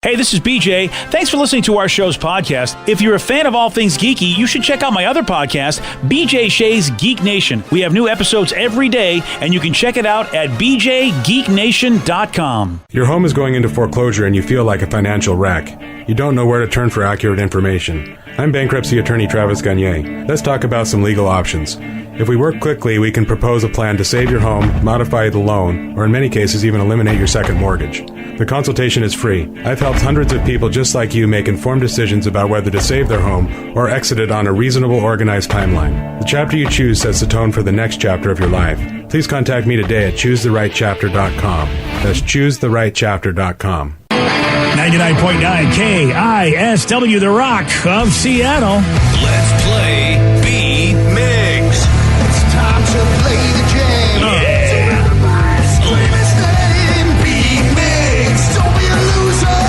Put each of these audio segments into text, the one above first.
Hey, this is BJ. Thanks for listening to our show's podcast. If you're a fan of all things geeky, you should check out my other podcast, BJ Shea's Geek Nation. We have new episodes every day, and you can check it out at bjgeeknation.com. Your home is going into foreclosure and you feel like a financial wreck. You don't know where to turn for accurate information. I'm bankruptcy attorney Travis Gagne. Let's talk about some legal options. If we work quickly, we can propose a plan to save your home, modify the loan, or in many cases even eliminate your second mortgage. The consultation is free. I've helped hundreds of people just like you make informed decisions about whether to save their home or exit it on a reasonable, organized timeline. The chapter you choose sets the tone for the next chapter of your life. Please contact me today at choosetherightchapter.com. That's choosetherightchapter.com. 99.9 KISW, The Rock of Seattle. Let's play B-Mix. It's time to play the game. Yeah. Scream his name, B-Mix. Don't be a loser.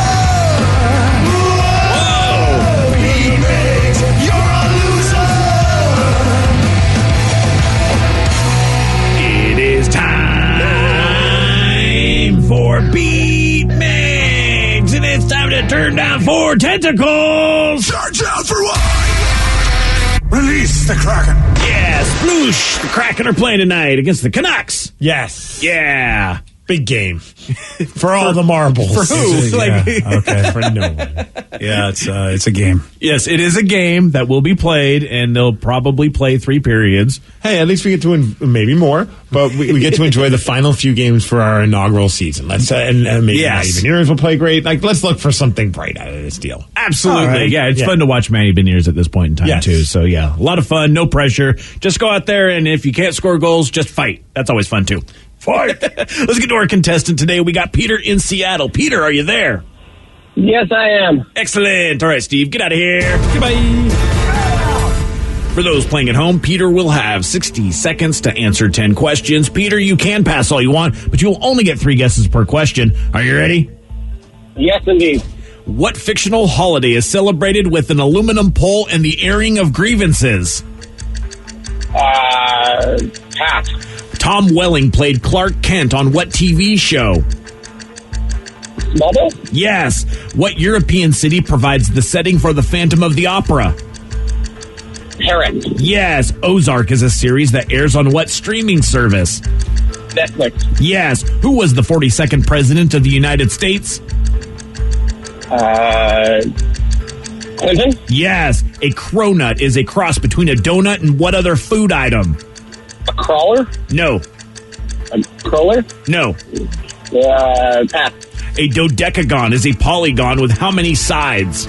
Whoa. B-Mix, you're a loser. It is time for B-Mix, and it's time to turn down 4 tentacles. Charge out for what? Release the Kraken. Yeah, sploosh. The Kraken are playing tonight against the Canucks. Yes. Yeah. Big game. For all the marbles. For who? Okay. For no one. Yeah, it's a game. Yes, it is a game that will be played, and they'll probably play 3 periods. Hey, at least we get to maybe more, but we get to enjoy the final few games for our inaugural season. Let's and maybe Yes. Matty Beniers will play great. Like, let's look for something bright out of this deal. Absolutely. All right. Yeah, it's Yeah. fun to watch Manny Beniers at this point in time, Yes. too. So, yeah, a lot of fun, no pressure. Just go out there, and if you can't score goals, just fight. That's always fun, too. Fight! Let's get to our contestant today. We got Peter in Seattle. Peter, are you there? Yes, I am. Excellent. All right, Steve, get out of here. Goodbye. For those playing at home, Peter will have 60 seconds to answer 10 questions. Peter, you can pass all you want, but you will only get 3 guesses per question. Are you ready? Yes, indeed. What fictional holiday is celebrated with an aluminum pole and the airing of grievances? Pass. Tom Welling played Clark Kent on what TV show? Smallville? Yes. What European city provides the setting for the Phantom of the Opera? Paris. Yes. Ozark is a series that airs on what streaming service? Netflix. Yes. Who was the 42nd president of the United States? Clinton? Yes. A cronut is a cross between a donut and what other food item? A crawler? No. A crawler? No. Pass. A dodecagon is a polygon with how many sides?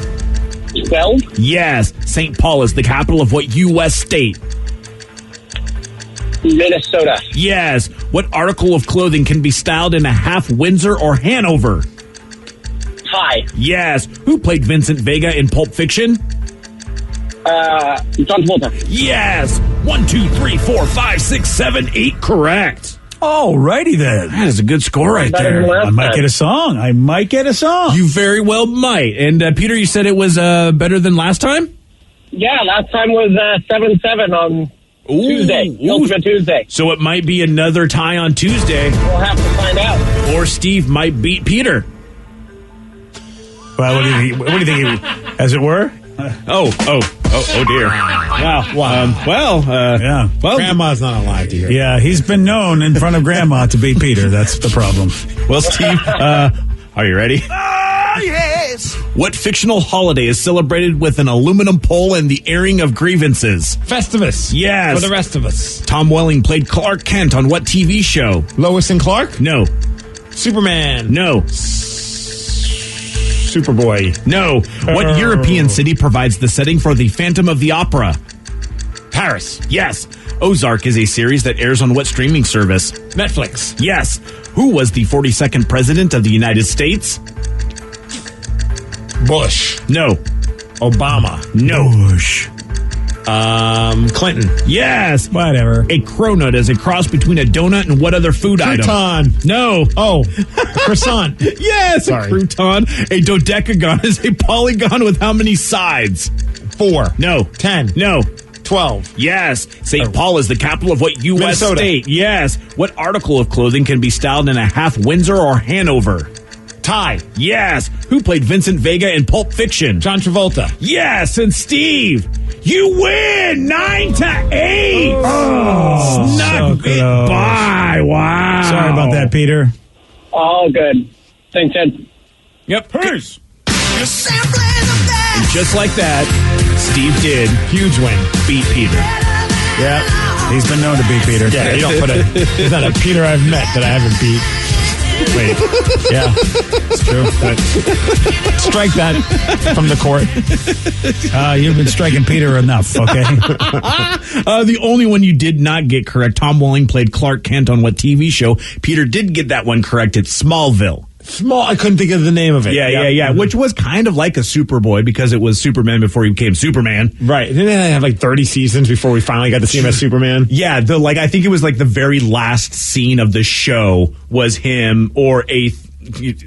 12? Yes. St. Paul is the capital of what U.S. state? Minnesota. Yes. What article of clothing can be styled in a half Windsor or Hanover? Tie. Yes. Who played Vincent Vega in Pulp Fiction? John Travolta. Yes. 1, 2, 3, 4, 5, 6, 7, 8. Correct. Alrighty then. That is a good score right Better than there. last I might time. get a song. You very well might. And Peter, you said it was better than last time? Yeah, last time was 7-7 on Tuesday. Ultimate Tuesday. So it might be another tie on Tuesday, We'll have to find out. or Steve might beat Peter. Well, what do you think? As it were? Oh dear. Wow. Yeah. Well, Grandma's not alive to hear. Yeah, he's been known in front of Grandma to beat Peter. That's the problem. well, Steve, are you ready? Yes. What fictional holiday is celebrated with an aluminum pole and the airing of grievances? Festivus. Yes. For the rest of us. Tom Welling played Clark Kent on what TV show? Lois and Clark. No. Superman. No. Superboy. No. What European city provides the setting for the Phantom of the Opera? Paris. Yes. Ozark is a series that airs on what streaming service? Netflix. Yes. Who was the 42nd president of the United States? Bush. No. Obama. No. Bush. Clinton. Yes. Whatever. A cronut is a cross between a donut and what other food item? Crouton. No. Oh, croissant. Yes, Sorry. a crouton. A dodecagon is a polygon with how many sides? 4. No. 10. No. 12. Yes. St. Paul is the capital of what U.S. Minnesota. state? Yes. What article of clothing can be styled in a half Windsor or Hanover? Ty. Yes. Who played Vincent Vega in Pulp Fiction? John Travolta. Yes. And Steve, you win 9-8. Oh, Snuck so it close. by. Wow. Sorry about that, Peter. All good. Thanks, Ed. Yep. Peace. And just like that, Steve did Huge win. beat Peter. Yeah. He's been known to beat Peter. Yeah, you don't put there's not a Peter I've met that I haven't beat. Wait. Yeah. It's true. But strike that from the court. You've been striking Peter enough, okay? The only one you did not get correct, Tom Welling played Clark Kent on what TV show? Peter did get that one correct. It's Smallville. I couldn't think of the name of it. Yeah. Which was kind of like a Superboy because it was Superman before he became Superman. Right. Didn't they have like 30 seasons before we finally got to see him as Superman? Yeah, I think it was like the very last scene of the show was him or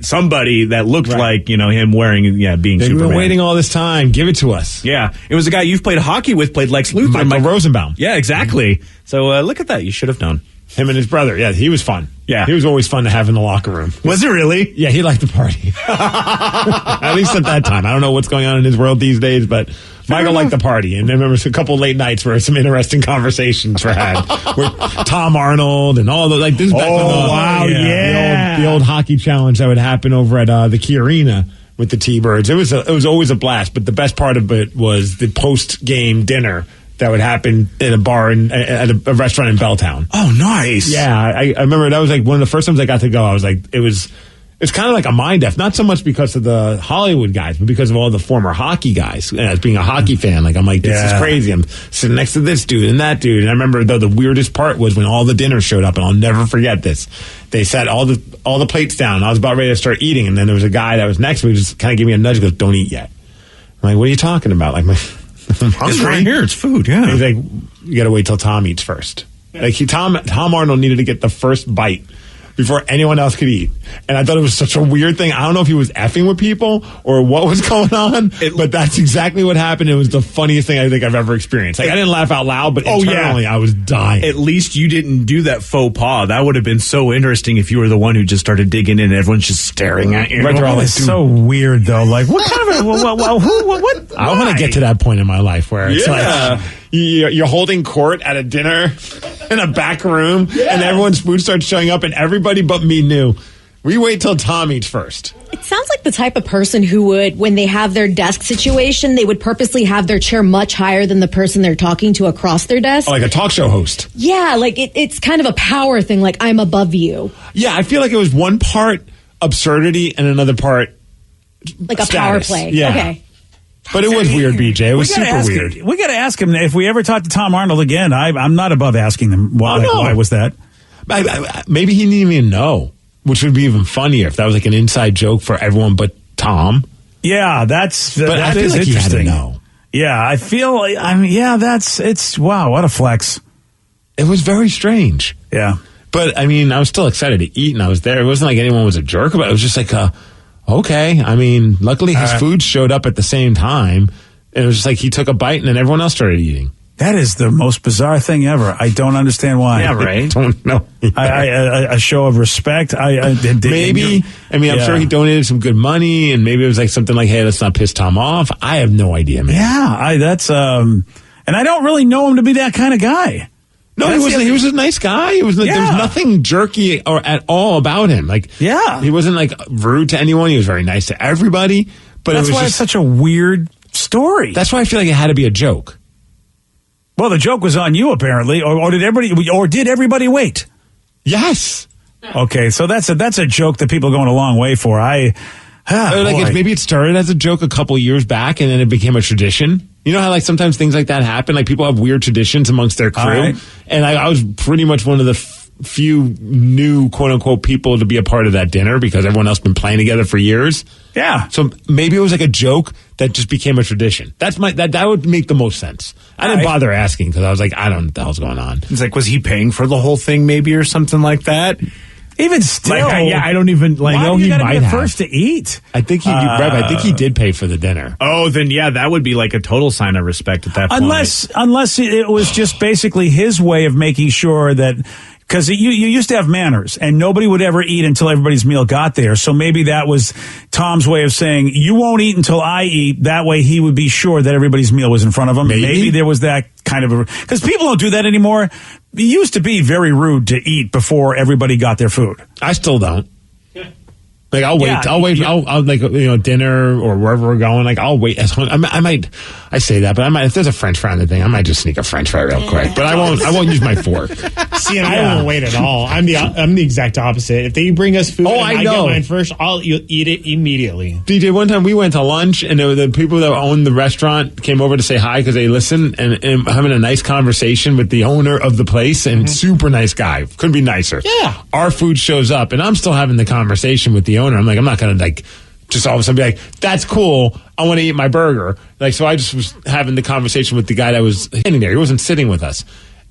somebody that looked like, him wearing, being They've Superman. been waiting all this time. Give it to us. Yeah. It was a guy you've played hockey with, played Lex Luthor. Michael Rosenbaum. Yeah, exactly. So look at that. You should have known. Him and his brother. Yeah, he was fun. Yeah. He was always fun to have in the locker room. Was it really? Yeah, he liked to party. At least at that time. I don't know what's going on in his world these days, but Michael liked to party. And I remember a couple late nights where some interesting conversations were had with Tom Arnold and all the this is back when the old hockey challenge that would happen over at the Key Arena with the T-Birds. It was always a blast, but the best part of it was the post-game dinner that would happen in a bar at a restaurant in Belltown. Oh, nice. Yeah, I remember that was like one of the first times I got to go. I was like, it's kind of like a mind F, not so much because of the Hollywood guys, but because of all the former hockey guys. And as being a hockey fan, I'm like, this is crazy. I'm sitting next to this dude and that dude. And I remember though the weirdest part was when all the dinners showed up, and I'll never forget this. They set all the plates down. I was about ready to start eating, and then there was a guy that was next to me, just kind of gave me a nudge, goes, "Don't eat yet." I'm like, "What are you talking about?" I'm hungry. It's right here. It's food, yeah. And he's like, "You got to wait till Tom eats first." Like Tom Arnold needed to get the first bite before anyone else could eat. And I thought it was such a weird thing. I don't know if he was effing with people or what was going on, but that's exactly what happened. It was the funniest thing I think I've ever experienced. I didn't laugh out loud, but internally I was dying. At least you didn't do that faux pas. That would have been so interesting if you were the one who just started digging in and everyone's just staring at you. Right, they're all like, It's so weird, though. Like, what kind of what? I want to get to that point in my life where it's like you're holding court at a dinner in a back room and everyone's food starts showing up and everybody but me knew. We wait till Tom eats first. It sounds like the type of person who would, when they have their desk situation, they would purposely have their chair much higher than the person they're talking to across their desk. Oh, like a talk show host. Yeah, like it's kind of a power thing, like I'm above you. Yeah, I feel like it was one part absurdity and another part Like a status. power play. Yeah. Okay. But it was weird, BJ. It was super weird. We got to ask him if we ever talk to Tom Arnold again. I'm not above asking him why was that? Maybe he didn't even know, which would be even funnier if that was like an inside joke for everyone but Tom. Yeah, that I feel is like he had to interesting. know. Yeah, I feel. It's wow. What a flex. It was very strange. Yeah. But I mean, I was still excited to eat, and I was there. It wasn't like anyone was a jerk about it. It was just like, okay. I mean, luckily his food showed up at the same time. And it was just like he took a bite, and then everyone else started eating. That is the most bizarre thing ever. I don't understand why. Yeah, right. I don't know. A show of respect. Maybe. I mean, I'm sure he donated some good money, and maybe it was like something like, "Hey, let's not piss Tom off." I have no idea, man. Yeah, that's and I don't really know him to be that kind of guy. No, he wasn't. He was a nice guy. There was nothing jerky or at all about him. Like, he wasn't like rude to anyone. He was very nice to everybody. But that's why it's such a weird story. That's why I feel like it had to be a joke. Well, the joke was on you apparently, or did everybody wait? Yes. Okay, so that's a joke that people are going a long way for. Maybe it started as a joke a couple years back, and then it became a tradition. You know how like sometimes things like that happen? Like people have weird traditions amongst their crew. Right. And I was pretty much one of the few new quote unquote people to be a part of that dinner because everyone else been playing together for years. Yeah. So maybe it was like a joke that just became a tradition. That would make the most sense. I didn't bother asking because I was like, I don't know what the hell's going on. It's like, was he paying for the whole thing maybe or something like that? Even still, I don't even like. Why know do you he gotta might be the have. first to eat? I think he did pay for the dinner. Oh, then yeah, that would be like a total sign of respect at that point. Unless it was just basically his way of making sure that Because you used to have manners, and nobody would ever eat until everybody's meal got there. So maybe that was Tom's way of saying, you won't eat until I eat. That way he would be sure that everybody's meal was in front of him. Maybe there was that kind of a... Because people don't do that anymore. It used to be very rude to eat before everybody got their food. I still don't. Like, I'll wait. Yeah, I'll wait. I'll like, dinner or wherever we're going. Like, I'll wait. I say that, but if there's a French fry on the thing, I might just sneak a French fry real quick. But I won't use my fork. See, and I won't wait at all. I'm the exact opposite. If they bring us food, I get mine first, I'll eat it immediately. DJ, one time we went to lunch, and there were the people that owned the restaurant came over to say hi because they listened, and having a nice conversation with the owner of the place, and super nice guy. Couldn't be nicer. Yeah. Our food shows up, and I'm still having the conversation with the owner. I'm like, I'm not going to just all of a sudden be like, that's cool, I want to eat my burger. So I just was having the conversation with the guy that was standing there. He wasn't sitting with us.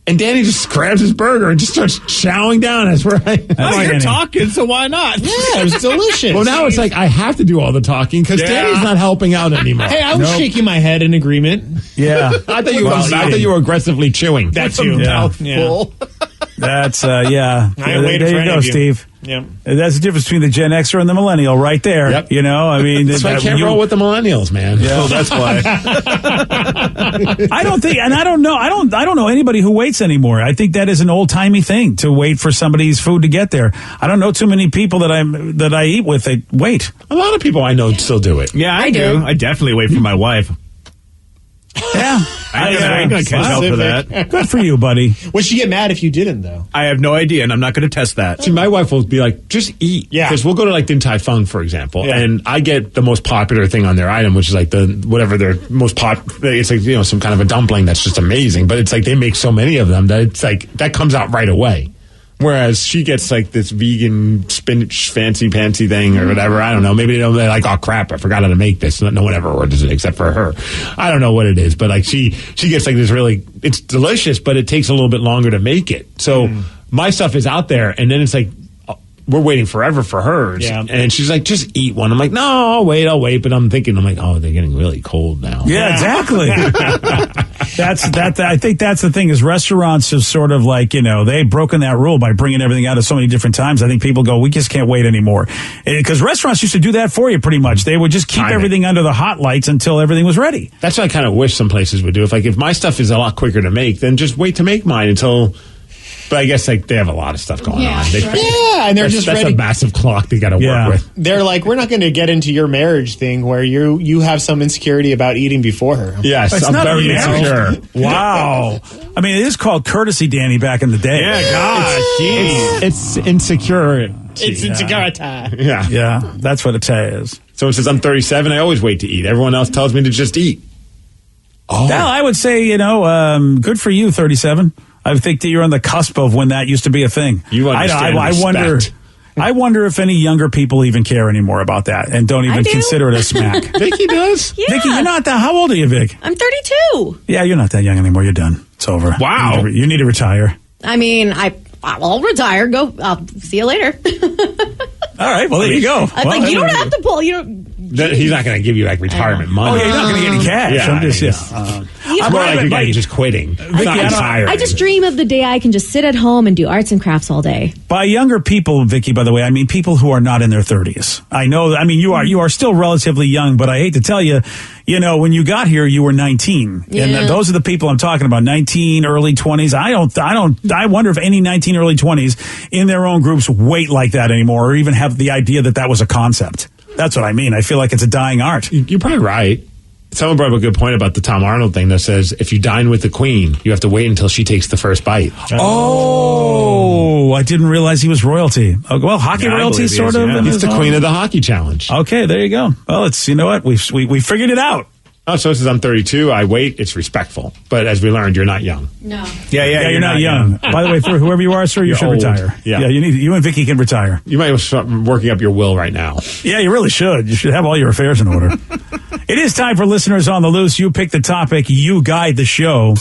And Danny just grabs his burger and just starts chowing down as we're you're talking, so why not? Yeah, it was delicious. Well, now it's like I have to do all the talking because Danny's not helping out anymore. Hey, I was shaking my head in agreement. Yeah. I thought you were aggressively chewing. That's you. Mouthful. That's, yeah. There you go, Steve. Yep. That's the difference between the Gen Xer and the millennial right there. Yep. I mean... That's why I can't roll with the millennials, man. Yeah. That's why. I don't know anybody who waits anymore. I think that is an old-timey thing to wait for somebody's food to get there. I don't know too many people that I eat with that wait. A lot of people I know still do it. Yeah, I do. I definitely wait for my wife. Yeah. I can't help for that. Good for you, buddy. Would she get mad if you didn't, though? I have no idea, and I'm not going to test that. See, my wife will be like, just eat. Yeah. Because we'll go to Din Tai Fung, for example, Yeah. and I get the most popular thing on their item, which is whatever their most it's like, some kind of a dumpling that's just amazing. But it's like they make so many of them that it's like that comes out right away. Whereas she gets this vegan spinach fancy pantsy thing or whatever. I don't know. Maybe they're like, oh crap, I forgot how to make this. No one ever orders it except for her. I don't know what it is, but she gets this really, it's delicious, but it takes a little bit longer to make it. So my stuff is out there, and then it's like, we're waiting forever for hers. Yeah. And she's like, just eat one. I'm like, no, I'll wait. But I'm like, oh, they're getting really cold now. Yeah, exactly. I think that's the thing is restaurants have sort of they've broken that rule by bringing everything out at so many different times. I think people go, we just can't wait anymore. Because restaurants used to do that for you pretty much. They would just keep everything under the hot lights until everything was ready. That's what I kind of wish some places would do. If my stuff is a lot quicker to make, then just wait to make mine until... But I guess they have a lot of stuff going on. And they're just that's ready. a massive clock they got to work with. They're like, we're not going to get into your marriage thing where you have some insecurity about eating before her. Yes, It's I'm not very a marriage. insecure. Wow. I mean, it is called courtesy, Danny, back in the day. Yeah, gosh, It's insecure. It's insecurity. Yeah. Yeah, that's what it is. So since I'm 37, I always wait to eat. Everyone else tells me to just eat. Oh. Now, I would say, good for you, 37. I think that you're on the cusp of when that used to be a thing. You understand I wonder if any younger people even care anymore about that and don't even consider it a smack. Vicky does. Yeah. Vicky, you're not that. How old are you, Vic? I'm 32. Yeah, you're not that young anymore. You're done. It's over. Wow. You need to retire. I mean, I'll retire. I'll see you later. All right. Well, there you go. You don't have to pull. He's not going to give you retirement money. Oh, you're not going to get any cash. Yeah, I'm just, I'm more like a guy just quitting. I just dream of the day I can just sit at home and do arts and crafts all day. By younger people, Vicky, by the way, I mean people who are not in their 30s. I know. I mean, you are still relatively young, but I hate to tell you, when you got here, you were 19, and those are the people I'm talking about. 19, early 20s. I wonder if any 19, early 20s in their own groups wait like that anymore, or even have the idea that was a concept. That's what I mean. I feel like it's a dying art. You're probably right. Someone brought up a good point about the Tom Arnold thing that says if you dine with the queen, you have to wait until she takes the first bite. Oh, I didn't realize he was royalty. Well, hockey royalty, sort of. He's the queen of the hockey challenge. Okay, there you go. Well, you know what? We figured it out. Oh, so since I'm 32, I wait. It's respectful. But as we learned, you're not young. No. Yeah, you're not young. By the way, for whoever you are, sir, you should old. retire. Yeah, you and Vicky can retire. You might start working up your will right now. Yeah, you really should. You should have all your affairs in order. It is time for Listeners on the Loose. You pick the topic. You guide the show.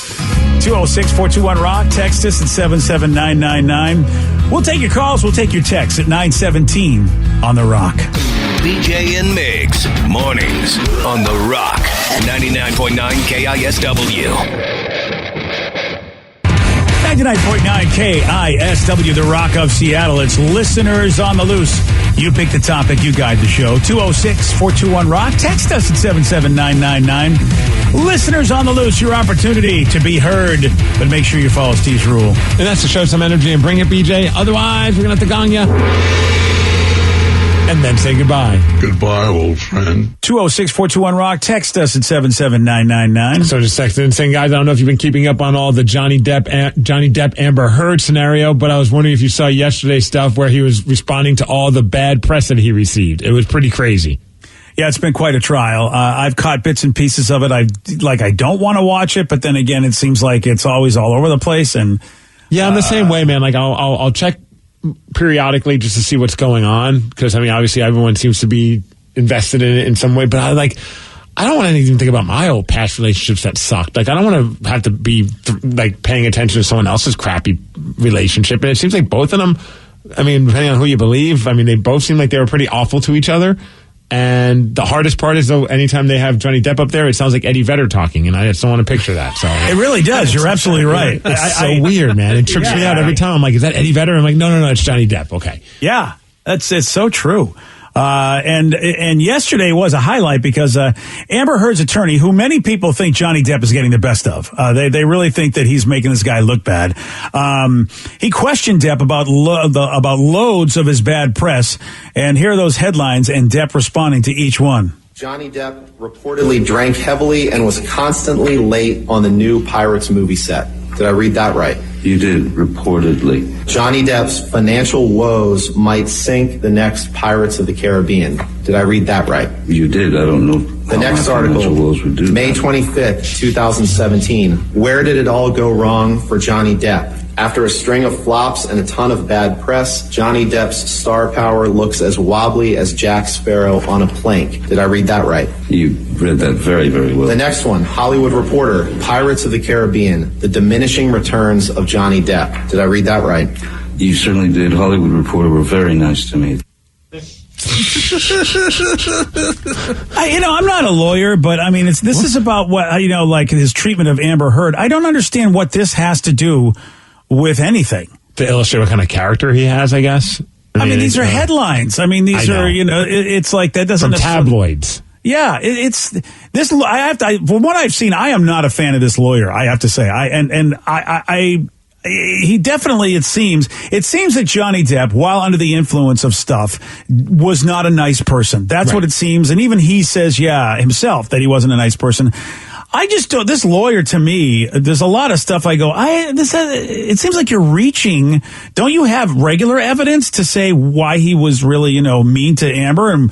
206-421-ROCK. Text us at 77999. We'll take your calls. We'll take your texts at 917 on The Rock. BJ and Migs, mornings on The Rock, 99.9 KISW. 99.9 KISW, the Rock of Seattle. It's Listeners on the Loose. You pick the topic, you guide the show. 206-421-ROCK. Text us at 77999. Listeners on the Loose, your opportunity to be heard. But make sure you follow Steve's rule. And that's to show some energy and bring it, BJ. Otherwise, we're going to have to gong ya. And then say goodbye. Goodbye, old friend. 206-421-ROCK. Text us at 77999. So just texting and saying, guys, I don't know if you've been keeping up on all the Johnny Depp Amber Heard scenario, but I was wondering if you saw yesterday's stuff where he was responding to all the bad press that he received. It was pretty crazy. Yeah, it's been quite a trial. I've caught bits and pieces of it. I don't want to watch it, but then again, it seems like it's always all over the place. And yeah, I'm the same way, man. Like I'll check periodically just to see what's going on, because I mean, obviously everyone seems to be invested in it in some way, but I don't want to even think about my old past relationships that sucked. Like I don't want to have to be paying attention to someone else's crappy relationship. And it seems like both of them, I mean, depending on who you believe, I mean, they both seem like they were pretty awful to each other. And the hardest part is, though, anytime they have Johnny Depp up there, it sounds like Eddie Vedder talking, and I just don't want to picture that. So it really does. You're absolutely right. It's so weird, man. It trips me out every time. I'm like, is that Eddie Vedder? I'm like, no, it's Johnny Depp. Okay. Yeah, it's so true. And yesterday was a highlight because Amber Heard's attorney, who many people think Johnny Depp is getting the best of, they really think that he's making this guy look bad. He questioned Depp about loads of his bad press, and here are those headlines and Depp responding to each one. Johnny Depp reportedly drank heavily and was constantly late on the new Pirates movie set. Did I read that right? You did, reportedly. Johnny Depp's financial woes might sink the next Pirates of the Caribbean. Did I read that right? You did. I don't know. The next article, May 25th, 2017. Where did it all go wrong for Johnny Depp? After a string of flops and a ton of bad press, Johnny Depp's star power looks as wobbly as Jack Sparrow on a plank. Did I read that right? You read that very, very well. The next one, Hollywood Reporter, Pirates of the Caribbean, the diminishing returns of Johnny Depp. Did I read that right? You certainly did. Hollywood Reporter were very nice to me. I'm not a lawyer, but I mean, this is about what, like his treatment of Amber Heard. I don't understand what this has to do with anything. To illustrate what kind of character he has, I guess. I mean, these are headlines. I mean, these are, it's like that doesn't from tabloids. Yeah, it's this. From what I've seen, I am not a fan of this lawyer. I have to say, he definitely, it seems that Johnny Depp, while under the influence of stuff, was not a nice person. That's right. What it seems. And even he says, himself, that he wasn't a nice person. I just don't, this lawyer, to me, there's a lot of stuff I go, it seems like you're reaching. Don't you have regular evidence to say why he was really, mean to Amber and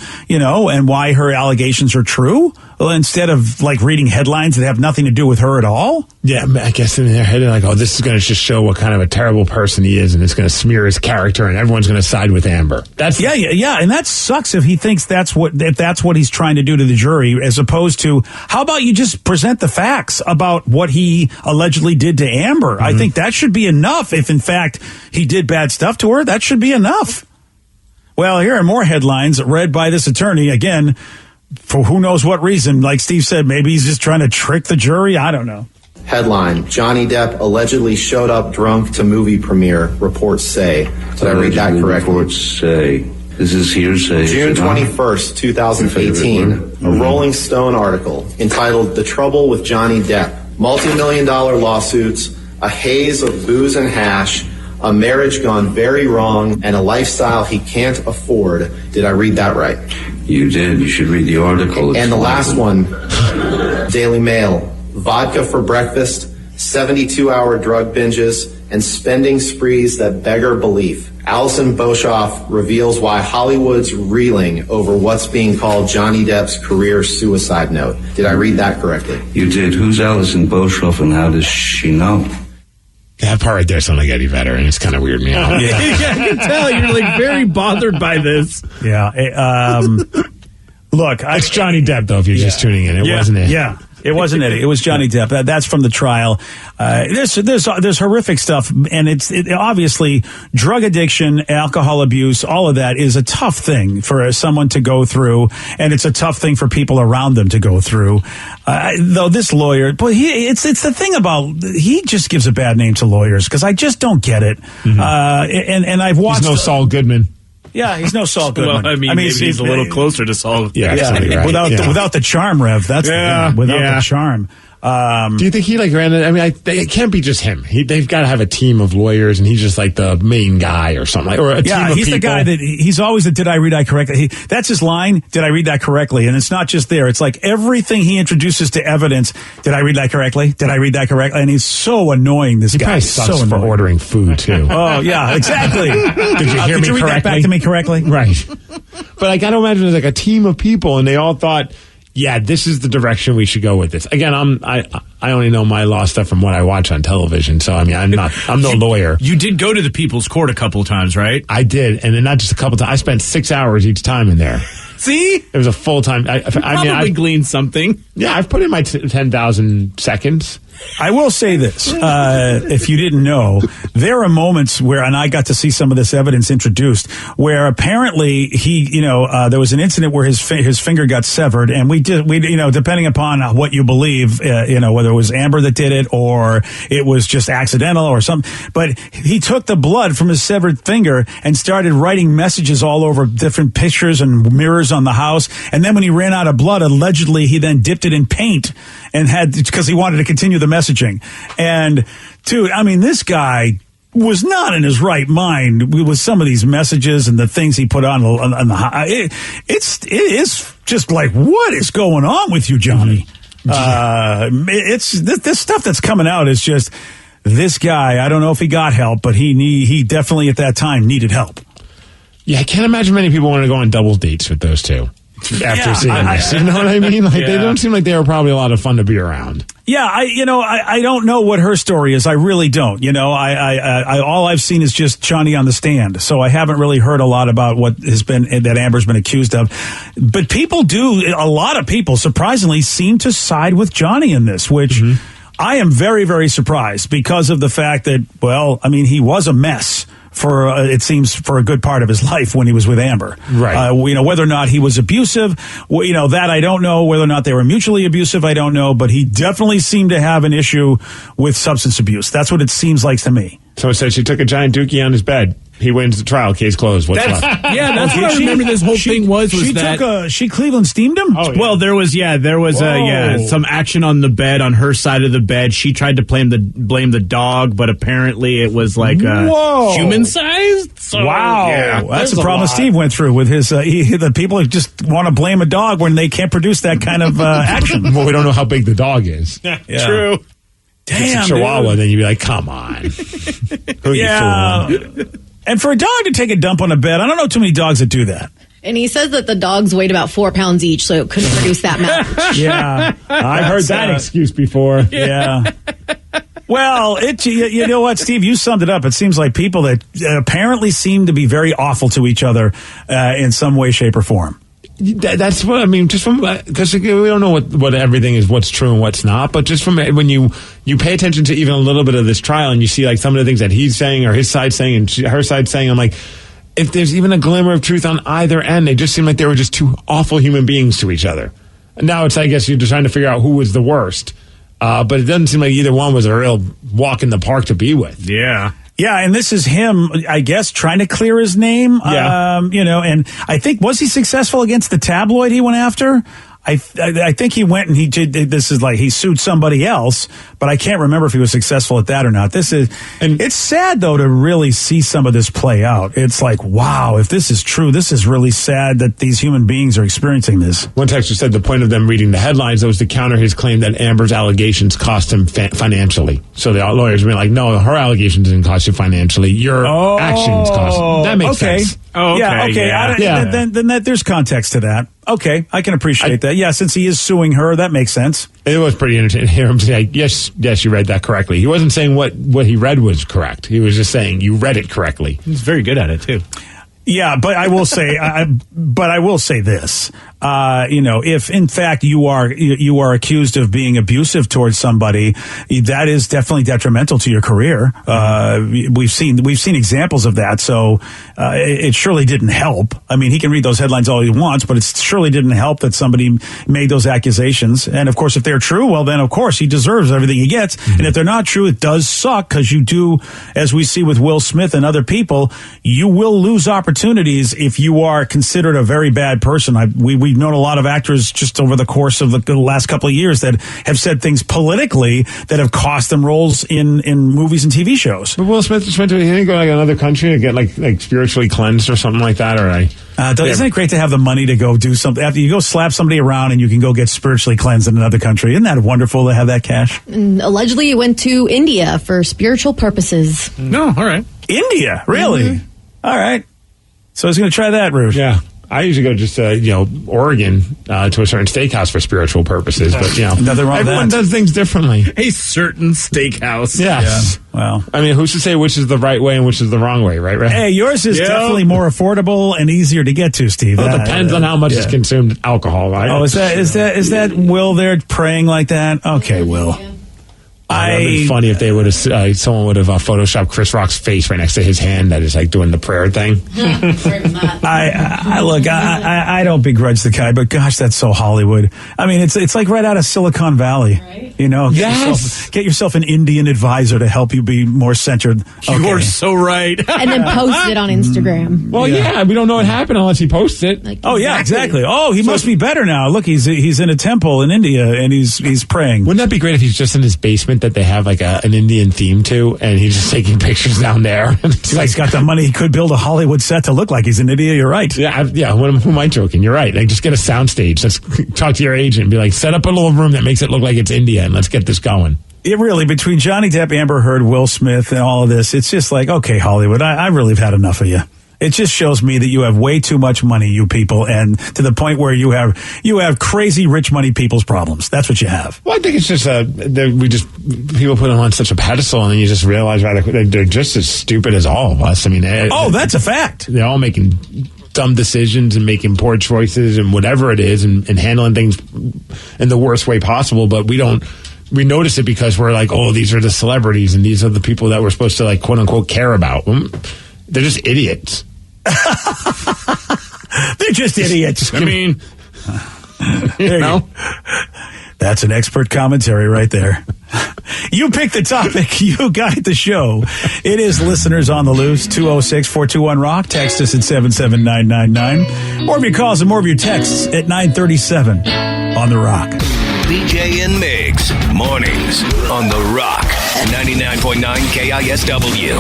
why her allegations are true? Well, instead of reading headlines that have nothing to do with her at all? Yeah, I guess in their head they're like, this is going to just show what kind of a terrible person he is, and it's going to smear his character, and everyone's going to side with Amber. Yeah, and that sucks if he thinks that's what he's trying to do to the jury, as opposed to, how about you just present the facts about what he allegedly did to Amber? Mm-hmm. I think that should be enough. If in fact he did bad stuff to her, that should be enough. Well, here are more headlines read by this attorney again. For who knows what reason. Like Steve said, maybe he's just trying to trick the jury. I don't know. Headline, Johnny Depp allegedly showed up drunk to movie premiere, reports say. Did I read that correctly? Reports say. This is hearsay. June 21st, 2018, a Rolling Stone article entitled The Trouble with Johnny Depp. Multi-million-dollar lawsuits, a haze of booze and hash, a marriage gone very wrong, and a lifestyle he can't afford. Did I read that right? You did. You should read the article. And the last one, Daily Mail. Vodka for breakfast, 72-hour drug binges, and spending sprees that beggar belief. Alison Boshoff reveals why Hollywood's reeling over what's being called Johnny Depp's career suicide note. Did I read that correctly? You did. Who's Alison Boshoff and how does she know? That part right there sounds like Eddie Vedder, and it's kind of weirded me out. Yeah, I can tell you're very bothered by this. Yeah. Look, it's Johnny Depp, though, if you're just tuning in. It wasn't it. Yeah. It wasn't Eddie. It was Johnny Depp. That's from the trial. There's horrific stuff, and it's obviously drug addiction, alcohol abuse, all of that is a tough thing for someone to go through, and it's a tough thing for people around them to go through. Though this lawyer, boy, it's the thing about he just gives a bad name to lawyers because I just don't get it. And I've watched. He's no Saul Goodman. Yeah, he's no Saul Goodman. Well, I mean maybe he's a little closer to Saul. Yeah, exactly right. Without the charm, Rev. That's the thing. Without the charm. Do you think he ran it? I mean, it can't be just him. They've got to have a team of lawyers, and he's just like the main guy or something, or a team of he's people. the guy that he's always the "Did I read that correctly?" That's his line. Did I read that correctly? And it's not just there. It's like everything he introduces to evidence. Did I read that correctly? Did I read that correctly? And he's so annoying. This guy probably sucks for ordering food too. Oh yeah, exactly. Did you hear me read correctly? That back to me correctly? Right. But I got to imagine there's like a team of people, and they all thought, yeah, this is the direction we should go with this. Again, I only know my law stuff from what I watch on television, so I mean, I'm no lawyer. You did go to the People's Court a couple of times, right? I did, and then not just a couple times. I spent 6 hours each time in there. See? It was a full time. I probably gleaned something. Yeah, I've put in my 10,000 seconds. I will say this, if you didn't know, there are moments where, and I got to see some of this evidence introduced, where apparently there was an incident where his finger got severed, and we depending upon what you believe, whether it was Amber that did it or it was just accidental or something, but he took the blood from his severed finger and started writing messages all over different pictures and mirrors on the house, and then when he ran out of blood, allegedly he then dipped it in paint and because he wanted to continue the messaging. And dude, I mean, this guy was not in his right mind with some of these messages and the things he put on the. It is just like, what is going on with you, Johnny? It's this stuff that's coming out is just this guy. I don't know if he got help, but he definitely at that time needed help. Yeah, I can't imagine many people want to go on double dates with those two. After seeing this, you know what I mean? Like they don't seem like they were probably a lot of fun to be around. Yeah, I don't know what her story is. I really don't. I all I've seen is just Johnny on the stand, so I haven't really heard a lot about what that Amber's been accused of. But a lot of people surprisingly seem to side with Johnny in this, which I am very, very surprised because of the fact that, well, I mean, he was a mess it seems for a good part of his life when he was with Amber. Right. Whether or not he was abusive, that I don't know. Whether or not they were mutually abusive, I don't know. But he definitely seemed to have an issue with substance abuse. That's what it seems like to me. So it says she took a giant dookie on his bed. He wins the trial. Case closed. What's left? Yeah, that's what I remember. This whole thing was that she Cleveland steamed him. Oh, yeah. Well, there was some action on the bed on her side of the bed. She tried to blame the dog, but apparently it was like human sized. So, wow, yeah, that's the problem Steve went through with his. The people who just want to blame a dog when they can't produce that kind of action. Well, we don't know how big the dog is. Yeah. True. Damn, if it's a Chihuahua, dude. Then you'd be like, come on. Who yeah. you fooling? And for a dog to take a dump on a bed, I don't know too many dogs that do that. And he says that the dogs weighed about 4 pounds each, so it couldn't produce that much. Yeah. I've heard that excuse before. Yeah. Well, you know what, Steve? You summed it up. It seems like people that apparently seem to be very awful to each other in some way, shape, or form. That's what I mean. Just from because we don't know what everything is, what's true and what's not. But just from when you pay attention to even a little bit of this trial, and you see like some of the things that he's saying or his side saying and her side saying, I'm like, if there's even a glimmer of truth on either end, they just seem like they were just two awful human beings to each other. And now it's, I guess, you're just trying to figure out who was the worst. But it doesn't seem like either one was a real walk in the park to be with. Yeah. Yeah, and this is him, I guess, trying to clear his name. Yeah. And I think, was he successful against the tabloid he went after? I think he went and he did. This is like he sued somebody else, but I can't remember if he was successful at that or not. It's sad though to really see some of this play out. It's like, wow, if this is true, this is really sad that these human beings are experiencing this. One texter said the point of them reading the headlines was to counter his claim that Amber's allegations cost him financially. So the lawyers were like, no, her allegations didn't cost you financially. Your actions cost. That makes sense. Oh, okay. Yeah. Then there's context to that. Okay, I can appreciate that. Yeah, since he is suing her, that makes sense. It was pretty entertaining to hear him say, yes, you read that correctly. He wasn't saying what he read was correct. He was just saying you read it correctly. He's very good at it, too. Yeah, but I will say, I will say this. if in fact you are accused of being abusive towards somebody, that is definitely detrimental to your career. We've seen examples of that. So it surely didn't help. I mean, he can read those headlines all he wants, but it surely didn't help that somebody made those accusations. And of course, if they're true, well, then of course he deserves everything he gets. And if they're not true, it does suck, because you do, as we see with Will Smith and other people, you will lose opportunities if you are considered a very bad person. We've known a lot of actors just over the course of the last couple of years that have said things politically that have cost them roles in movies and TV shows. But Will Smith just went to, he didn't go to like another country to get like spiritually cleansed or something like that, or isn't it great to have the money to go do something? After you go slap somebody around and you can go get spiritually cleansed in another country. Isn't that wonderful to have that cash? And allegedly, he went to India for spiritual purposes. No, all right. India, really? Mm-hmm. All right. So I was going to try that route. Yeah. I usually go just Oregon to a certain steakhouse for spiritual purposes, but nothing wrong with that. Everyone does things differently. A certain steakhouse. Yes. Yeah. Well, I mean, who's to say which is the right way and which is the wrong way, right? Hey, yours is definitely more affordable and easier to get to, Steve. Well, it depends on how much is consumed alcohol, right? Oh, is that Will there praying like that? Okay, Will. It'd be funny if they would have someone would have photoshopped Chris Rock's face right next to his hand that is like doing the prayer thing. I don't begrudge the guy, but gosh, that's so Hollywood. I mean, it's like right out of Silicon Valley. Right? Get yourself an Indian advisor to help you be more centered. Okay. You're so right. And then post it on Instagram. Well, we don't know what happened unless he posts it. Exactly. Oh, he must be better now. Look, he's in a temple in India and he's praying. Wouldn't that be great if he's just in his basement that they have like an Indian theme to, and he's just taking pictures down there? He's got the money. He could build a Hollywood set to look like he's in India. You're right. Yeah. Who am I joking? You're right. Like, just get a soundstage. Let's talk to your agent and be like, set up a little room that makes it look like it's India, and let's get this going. It really, between Johnny Depp, Amber Heard, Will Smith, and all of this, it's just like, okay, Hollywood, I really have had enough of you. It just shows me that you have way too much money, you people, and to the point where you have crazy rich money people's problems. That's what you have. Well, I think it's just people put them on such a pedestal, and then you just realize they're just as stupid as all of us. I mean, that's a fact. They're all making dumb decisions and making poor choices and whatever it is, and handling things in the worst way possible. But we notice it because we're like, oh, these are the celebrities and these are the people that we're supposed to, like, quote unquote, care about. They're just idiots. They're just idiots. I mean, that's an expert commentary right there. You pick the topic. You guide the show. It is Listeners on the Loose, 206-421-ROCK. Text us at 77999. More of your calls and more of your texts at 937 on The Rock. BJ and Migs, mornings on The Rock, 99.9 KISW.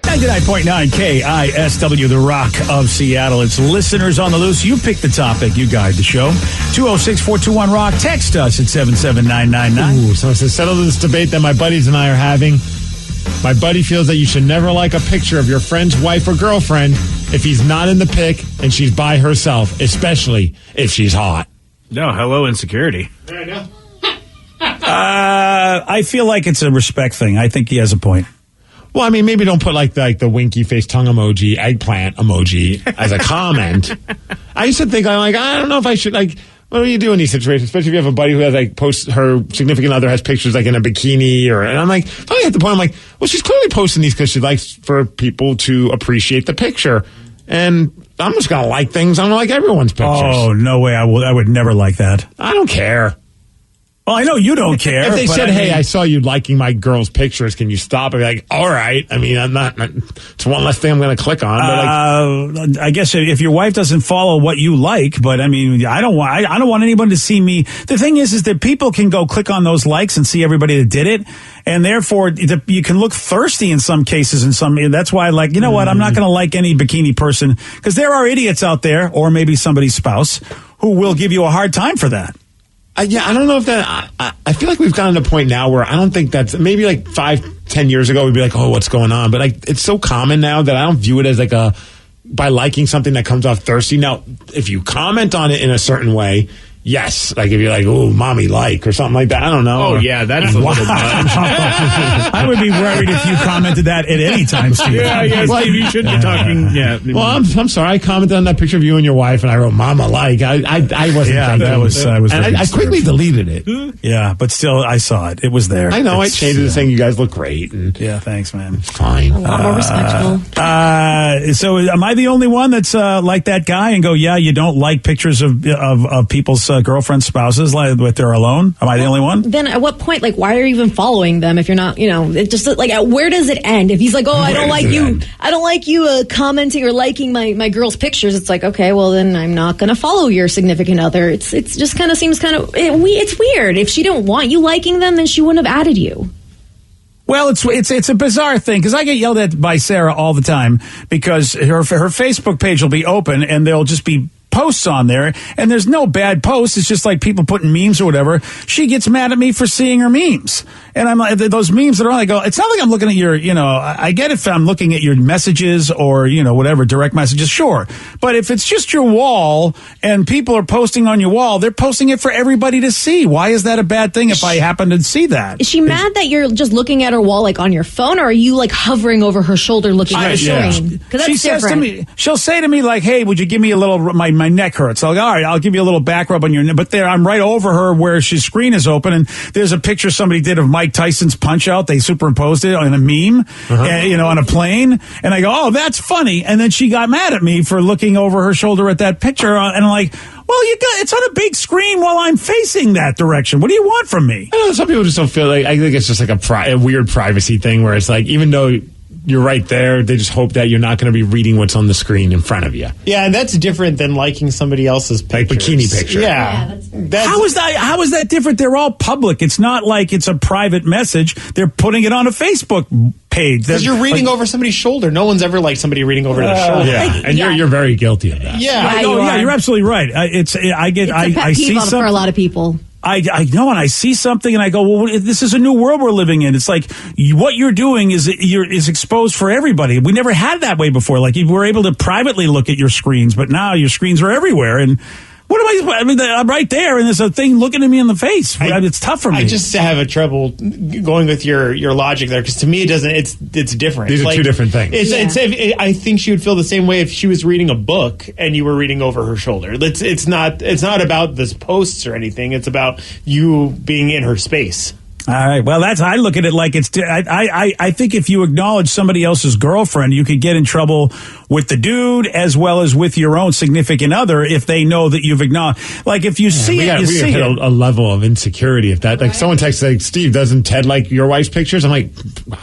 99.9 KISW, The Rock of Seattle. It's Listeners on the Loose. You pick the topic. You guide the show. 206-421-ROCK. Text us at 77999. So to settle this debate that my buddies and I are having, my buddy feels that you should never like a picture of your friend's wife or girlfriend if he's not in the pic and she's by herself, especially if she's hot. No, hello, insecurity. I feel like it's a respect thing. I think he has a point. Well, I mean, maybe don't put like the winky face tongue emoji, eggplant emoji as a comment. I used to think, I don't know if I should, like, what do you do in these situations? Especially if you have a buddy who has, like, posts, her significant other has pictures, like, in a bikini, and I'm like, finally at the point, I'm like, well, she's clearly posting these because she likes for people to appreciate the picture. And I'm just going to like things. I'm going to like everyone's pictures. Oh, no way. I would never like that. I don't care. Well, I know you don't care. If they said, hey, I saw you liking my girl's pictures, can you stop? I'd be like, all right. I mean, it's one less thing I'm going to click on. But I guess if your wife doesn't follow what you like, but I mean, I don't want anyone to see me. The thing is that people can go click on those likes and see everybody that did it. And therefore, you can look thirsty in some cases. That's why, like, you know what? I'm not going to like any bikini person because there are idiots out there, or maybe somebody's spouse, who will give you a hard time for that. I don't know if that, I feel like we've gotten to a point now where I don't think that's, maybe like 5-10 years ago, we'd be like, oh, what's going on? But like, it's so common now that I don't view it as by liking something that comes off thirsty. Now, if you comment on it in a certain way yes. Like if you're like, oh, mommy like or something like that. I don't know. Oh, yeah, that's a little much. I would be worried if you commented that at any time, Steve. Yeah, Steve, you shouldn't be talking. Yeah. Well, I'm sorry. I commented on that picture of you and your wife, and I wrote "mama like." I wasn't. Yeah, thinking. that was. I was. And I quickly deleted it. Yeah, but still, I saw it. It was there. I know. I changed it saying you guys look great. And yeah, thanks, man. Fine. A lot more respectful. So, am I the only one that's like that guy and go, yeah, you don't like pictures of people's girlfriends, spouses, like if they're alone? Am I the only one? Then at what point, like, why are you even following them if you're not, it just like, where does it end? If he's like, I don't like you commenting or liking my girl's pictures, it's like, okay, well then I'm not going to follow your significant other. It's just kind of seems kind of, it's weird. If she didn't want you liking them, then she wouldn't have added you. Well, it's a bizarre thing because I get yelled at by Sarah all the time because her Facebook page will be open and there'll just be posts on there, and there's no bad posts. It's just like people putting memes or whatever. She gets mad at me for seeing her memes. And I'm like, those memes that are on, I go, it's not like I'm looking at your, I get if I'm looking at your messages or, whatever, direct messages, sure. But if it's just your wall and people are posting on your wall, they're posting it for everybody to see. Why is that a bad thing if I happen to see that? Is she mad that you're just looking at her wall like on your phone, or are you like hovering over her shoulder looking at her screen? Because that's different. She'll say to me like, hey, would you give me a little, my neck hurts. I'll go, all right, I'll give you a little back rub on your neck. But there, I'm right over her where she's screen is open, and there's a picture somebody did of Mike Tyson's Punch Out. They superimposed it on a meme, on a plane. And I go, oh, that's funny. And then she got mad at me for looking over her shoulder at that picture. And I'm like, well, it's on a big screen while I'm facing that direction. What do you want from me? I don't know, some people just don't feel like, I think it's just like a weird privacy thing where it's like, even though you're right there, they just hope that you're not going to be reading what's on the screen in front of you. Yeah, and that's different than liking somebody else's pictures. Like bikini picture. Yeah. How is that different? They're all public. It's not like it's a private message. They're putting it on a Facebook page. Because you're reading over somebody's shoulder. No one's ever liked somebody reading over their shoulder. Yeah, and you're very guilty of that. Yeah, you're absolutely right. I see something for a lot of people. I know, and I see something, and I go, well, this is a new world we're living in. It's like what you're doing is exposed for everybody. We never had that way before. Like you were able to privately look at your screens, but now your screens are everywhere. And what am I mean, I'm right there, and there's a thing looking at me in the face. It's tough for me. I just have a trouble going with your logic there, because to me it doesn't. It's different. These are two different things. I think she would feel the same way if she was reading a book and you were reading over her shoulder. It's not about this posts or anything. It's about you being in her space. All right. Well, I look at it like it's. I think if you acknowledge somebody else's girlfriend, you could get in trouble with the dude as well as with your own significant other if they know that you've acknowledged. Like if you see it, you see it. A level of insecurity. If that, like someone texts like, Steve, doesn't Ted like your wife's pictures? I'm like,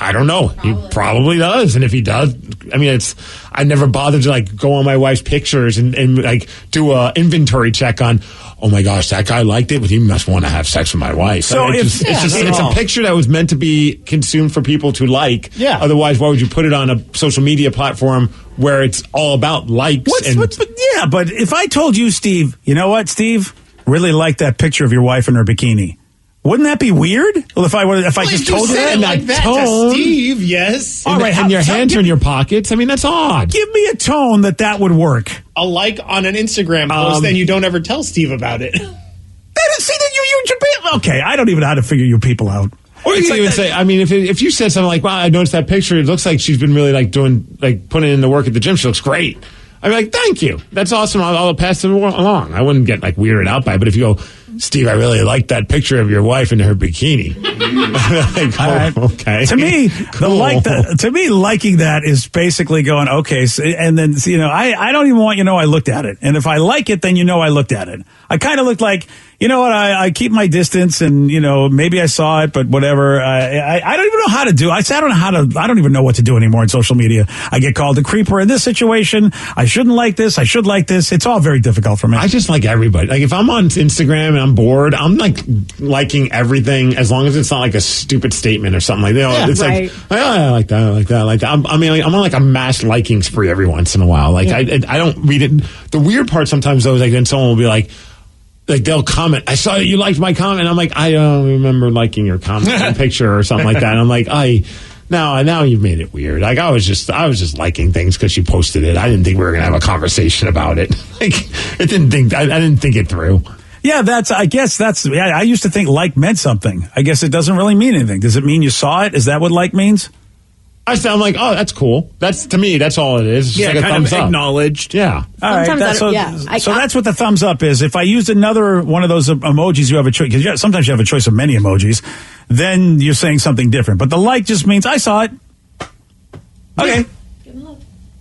I don't know. He probably does, and if he does, I mean, I never bothered to like go on my wife's pictures and like do a inventory check on. Oh my gosh, that guy liked it, but he must want to have sex with my wife. So it's a picture that was meant to be consumed for people to like. Yeah. Otherwise, why would you put it on a social media platform where it's all about likes? But if I told you, Steve, you know what, Steve, really like that picture of your wife in her bikini. Wouldn't that be weird? Well, if I just told you that in that tone, to Steve, yes. All right, and your hands are in your pockets. I mean, that's odd. Give me a tone that would work. A like on an Instagram post, then you don't ever tell Steve about it. Okay, I don't even know how to figure you people out. Or you can even say, I mean, if you said something like, "Wow, I noticed that picture. It looks like she's been really putting in the work at the gym. She looks great." I'd be like, "Thank you. That's awesome. I'll pass it along." I wouldn't get weirded out by it. But if you go, Steve, I really like that picture of your wife in her bikini. Okay. To me, to me, liking that is basically going, okay, so, and then I don't even want I looked at it, and if I like it, then I looked at it. I kind of looked like, you know what, I keep my distance, and maybe I saw it, but whatever. I don't even know how to do. I don't even know what to do anymore in social media. I get called a creeper in this situation. I shouldn't like this. I should like this. It's all very difficult for me. I just like everybody. Like if I'm on Instagram and I'm bored, I'm like liking everything as long as it's not like a stupid statement or something like that. It's right. Like, I like that. I like that. I like that. I'm on like a mass liking spree every once in a while. Like I don't read it. The weird part sometimes though is like then someone will be like they'll comment, I saw you liked my comment. I'm like, I don't remember liking your comment picture or something like that. And I'm like, now you've made it weird. Like I was just liking things because you posted it. I didn't think we were gonna have a conversation about it. Like I didn't think it through. Yeah, I used to think like meant something. I guess it doesn't really mean anything. Does it mean you saw it? Is that what like means? I'm like, oh, that's cool. To me, that's all it is. It's yeah, like a kind thumbs of up. acknowledged. Yeah. All right. Sometimes So that's what the thumbs up is. If I used another one of those emojis, you have a choice, because sometimes you have a choice of many emojis, then you're saying something different. But the like just means I saw it. Okay.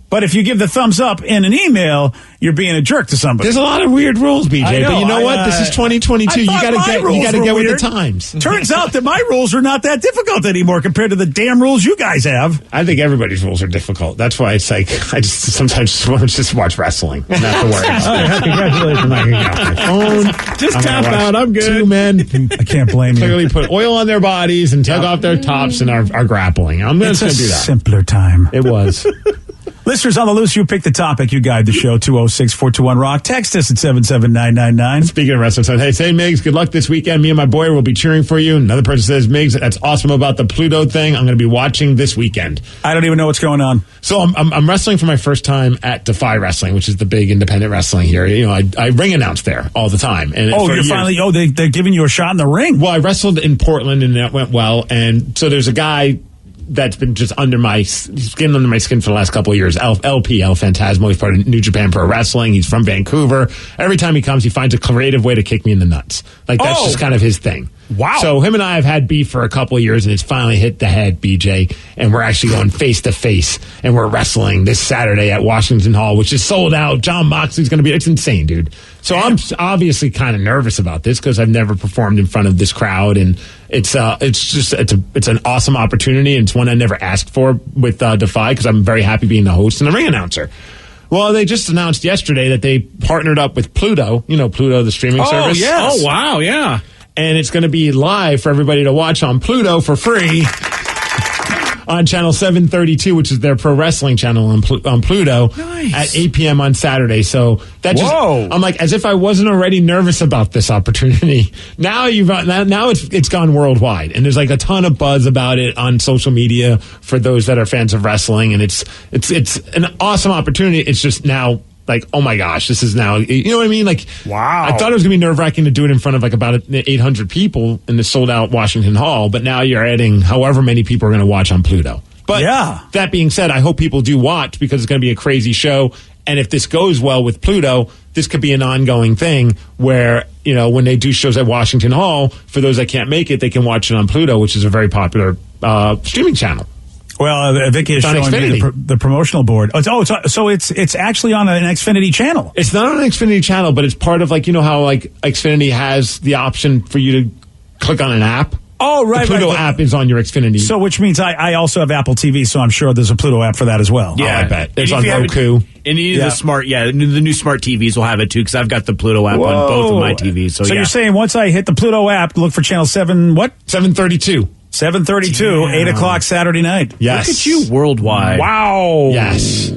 But if you give the thumbs up in an email, you're being a jerk to somebody. There's a lot of weird rules, BJ. But you know what? This is 2022. You got to get with the times. Turns out that my rules are not that difficult anymore compared to the damn rules you guys have. I think everybody's rules are difficult. That's why it's like I just sometimes want to just watch wrestling. Not to worry. Congratulations! I can get off my phone. Just tap out. I'm good. Two men. I can't blame you. Clearly put oil on their bodies and take off their tops and are grappling. I'm just going to do that. Simpler time. It was. Listeners on the loose, you pick the topic. You guide the show, 206-421-ROCK. Text us at 77999. Speaking of wrestling, so, hey, say, Migs, good luck this weekend. Me and my boy will be cheering for you. Another person says, Migs, that's awesome about the Pluto thing. I'm going to be watching this weekend. I don't even know what's going on. So I'm wrestling for my first time at Defy Wrestling, which is the big independent wrestling here. You know, I ring announce there all the time. And they're giving you a shot in the ring. Well, I wrestled in Portland and that went well. And so there's a guy that's been just under my skin for the last couple of years. El Phantasmo. He's part of New Japan Pro Wrestling. He's from Vancouver. Every time he comes, he finds a creative way to kick me in the nuts. Like, that's just kind of his thing. Wow. So him and I have had beef for a couple of years, and it's finally hit the head, BJ. And we're actually going face to face, and we're wrestling this Saturday at Washington Hall, which is sold out. John Moxley's going to be. It's insane, dude. So I'm obviously kind of nervous about this because I've never performed in front of this crowd, and it's an awesome opportunity, and it's one I never asked for with Defy because I'm very happy being the host and the ring announcer. Well, they just announced yesterday that they partnered up with Pluto. You know, Pluto, the streaming service. Yes. Oh, wow, yeah. And it's going to be live for everybody to watch on Pluto for free on channel 732, which is their pro wrestling channel on Pluto, at 8 p.m. on Saturday. So that I'm like, as if I wasn't already nervous about this opportunity. Now it's gone worldwide, and there's like a ton of buzz about it on social media for those that are fans of wrestling, and it's an awesome opportunity. It's just now, like, oh my gosh, this is now, you know what I mean? Like, wow. I thought it was going to be nerve-wracking to do it in front of like about 800 people in the sold-out Washington Hall, but now you're adding however many people are going to watch on Pluto. But that being said, I hope people do watch because it's going to be a crazy show. And if this goes well with Pluto, this could be an ongoing thing where, you know, when they do shows at Washington Hall, for those that can't make it, they can watch it on Pluto, which is a very popular streaming channel. Well, Vicky is showing me the promotional board. So it's actually on an Xfinity channel. It's not on an Xfinity channel, but it's part of, like, you know how like Xfinity has the option for you to click on an app. Oh, right. The Pluto app is on your Xfinity. So, which means I also have Apple TV, so I'm sure there's a Pluto app for that as well. Yeah, I bet. It's on Roku. And the new smart TVs will have it too, because I've got the Pluto app on both of my TVs. So you're saying once I hit the Pluto app, look for channel 732. 732, 8 o'clock Saturday night. Yes. Look at you worldwide. Wow. Yes.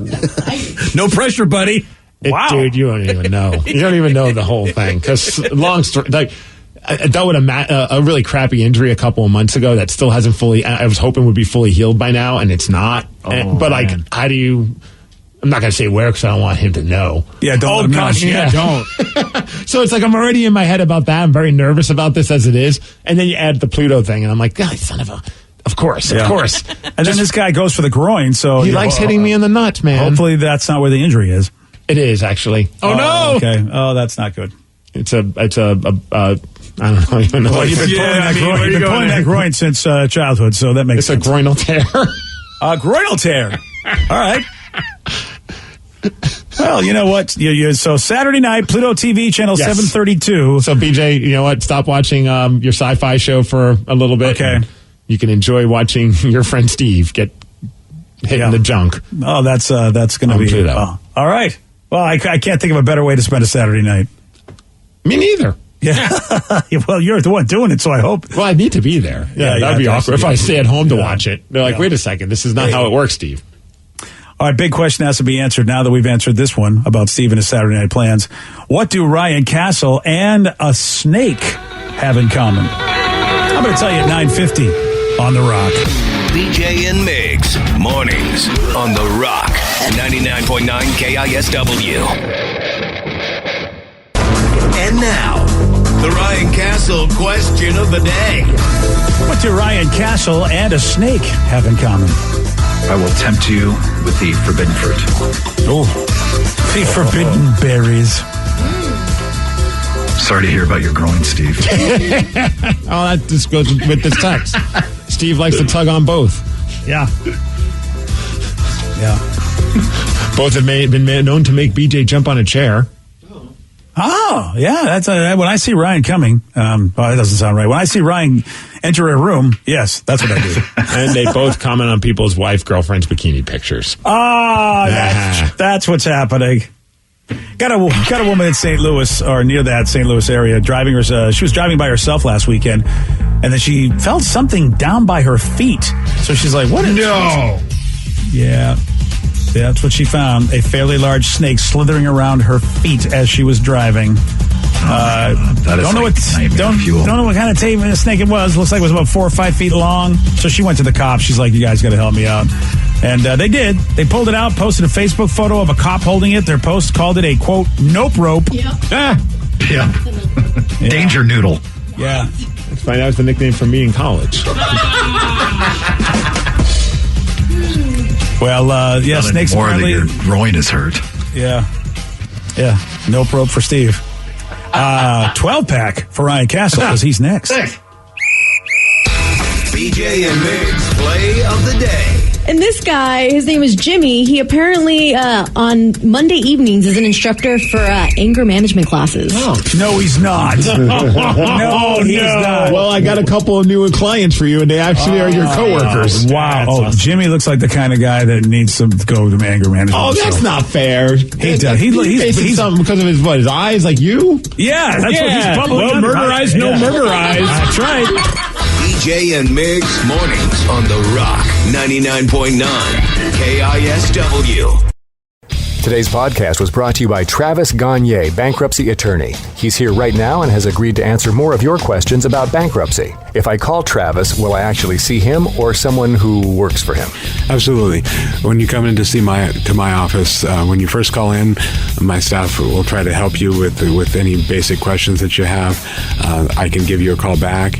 No pressure, buddy. Wow. Dude, you don't even know. You don't even know the whole thing. Because long story, like, I dealt with a really crappy injury a couple of months ago that still hasn't I was hoping would be fully healed by now, and it's not. But like, how do you... I'm not going to say where because I don't want him to know. Yeah, don't. Oh, gosh, yeah, don't. So it's like I'm already in my head about that. I'm very nervous about this as it is. And then you add the Pluto thing, and I'm like, God, son of a... Of course. And then this guy goes for the groin, so... He likes hitting me in the nuts, man. Hopefully that's not where the injury is. It is, actually. Oh, no! Okay. Oh, that's not good. It's a I don't know even know. Well, you've been pulling that groin since childhood, so that makes sense. It's a groinal tear. A groinal tear. All right. Well, you know what? So Saturday night, Pluto TV, channel 732. So, BJ, you know what? Stop watching your sci-fi show for a little bit. Okay. You can enjoy watching your friend Steve get hit in the junk. Oh, that's going to be... Pluto. All right. Well, I can't think of a better way to spend a Saturday night. Me neither. Yeah. Well, you're the one doing it, so I hope. Well, I need to be there. Yeah, that'd be awkward if I stay at home to watch it. They're like, wait a second, this is not how it works, Steve. All right, big question has to be answered now that we've answered this one about Steve and his Saturday night plans. What do Ryan Castle and a snake have in common? I'm going to tell you at 9:50 on The Rock. BJ and Migs, mornings on The Rock, 99.9 KISW. And now, The Ryan Castle question of the day. What do Ryan Castle and a snake have in common? I will tempt you with the forbidden fruit. Oh, the forbidden berries. Sorry to hear about your groin, Steve. Oh, that just goes with this text. Steve likes to tug on both. Yeah. Yeah. Both have been known to make BJ jump on a chair. Oh, yeah. That's when I see Ryan coming. That doesn't sound right. When I see Ryan enter a room, yes, that's what I do. And they both comment on people's wife, girlfriend's bikini pictures. Oh, that's what's happening. Got a woman in St. Louis or near that St. Louis area driving her. She was driving by herself last weekend, and then she felt something down by her feet. So she's like, "What?" No. Yeah, that's what she found. A fairly large snake slithering around her feet as she was driving. That is don't know what kind of snake it was. Looks like it was about 4 or 5 feet long. So she went to the cops. She's like, "You guys got to help me out." And they did. They pulled it out, posted a Facebook photo of a cop holding it. Their post called it a, quote, nope rope. Yeah. Danger noodle. Yeah. That's fine. That was the nickname for me in college. Well, yeah, snakes more apparently. that your groin is hurt. Yeah. Nope rope for Steve. 12-pack for Ryan Castle because he's next. BJ and Migs play of the day. And this guy, his name is Jimmy. He apparently on Monday evenings is an instructor for anger management classes. Oh. No, he's not. No, he's not. Well, I got a couple of new clients for you, and they actually are your coworkers. Wow. Awesome. Jimmy looks like the kind of guy that needs to go to anger management. Oh, that's not fair. He does. He's something because of his eyes, like you? Yeah, that's what he's probably. Well, murder eyes, no murder eyes. That's right. BJ and Migs mornings on The Rock 99.9 KISW. Today's podcast was brought to you by Travis Gagne, bankruptcy attorney. He's here right now and has agreed to answer more of your questions about bankruptcy. If I call Travis, will I actually see him or someone who works for him? Absolutely. When you come in to see my office, when you first call in, my staff will try to help you with any basic questions that you have. I can give you a call back,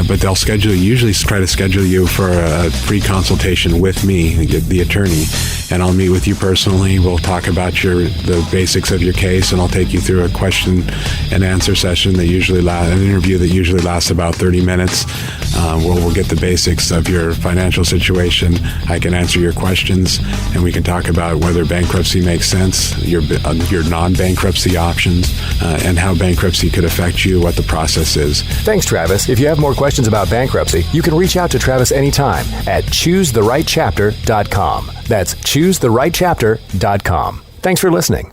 but they'll usually try to schedule you for a free consultation with me, the attorney, and I'll meet with you personally. We'll talk about the basics of your case, and I'll take you through a question and answer session that an interview that usually lasts about 30 minutes. We'll get the basics of your financial situation. I can answer your questions, and we can talk about whether bankruptcy makes sense, your non-bankruptcy options, and how bankruptcy could affect you, what the process is. Thanks, Travis. If you have more questions about bankruptcy, you can reach out to Travis anytime at choosetherightchapter.com. That's choosetherightchapter.com. Thanks for listening.